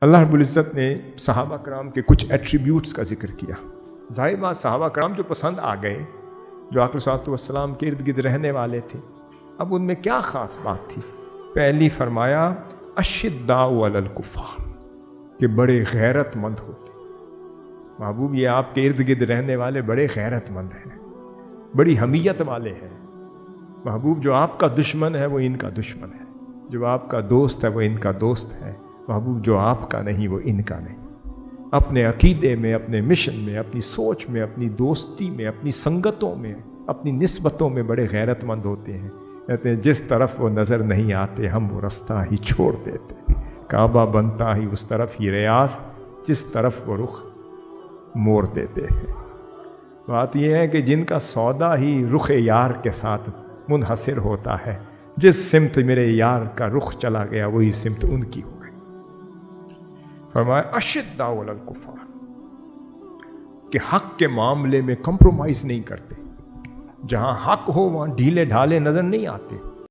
اللہ رب العزت نے صحابہ کرام کے کچھ ایٹریبیوٹس کا ذکر کیا. ظاہر بات صحابہ کرام جو پسند آ گئے، جو آقا صلی اللہ علیہ وسلم کے ارد گرد رہنے والے تھے، اب ان میں کیا خاص بات تھی؟ پہلی فرمایا اشداء علی الکفار، کہ بڑے غیرت مند ہوتے. محبوب یہ آپ کے ارد گرد رہنے والے بڑے غیرت مند ہیں، بڑی حمیت والے ہیں. محبوب جو آپ کا دشمن ہے وہ ان کا دشمن ہے، جو آپ کا دوست ہے وہ ان کا دوست ہے. محبوب جو آپ کا نہیں وہ ان کا نہیں. اپنے عقیدے میں، اپنے مشن میں، اپنی سوچ میں، اپنی دوستی میں، اپنی سنگتوں میں، اپنی نسبتوں میں بڑے غیرت مند ہوتے ہیں. کہتے ہیں جس طرف وہ نظر نہیں آتے ہم وہ رستہ ہی چھوڑ دیتے. کعبہ بنتا ہی اس طرف ہی ریاض، جس طرف وہ رخ موڑ دیتے ہیں. بات یہ ہے کہ جن کا سودا ہی رخ یار کے ساتھ منحصر ہوتا ہے، جس سمت میرے یار کا رخ چلا گیا وہی سمت ان کی ہو گئی. فرمایا اشداء علی الکفار، کہ حق کے معاملے میں کمپرومائز نہیں کرتے. جہاں حق ہو وہاں ڈھیلے ڈھالے نظر نہیں آتے.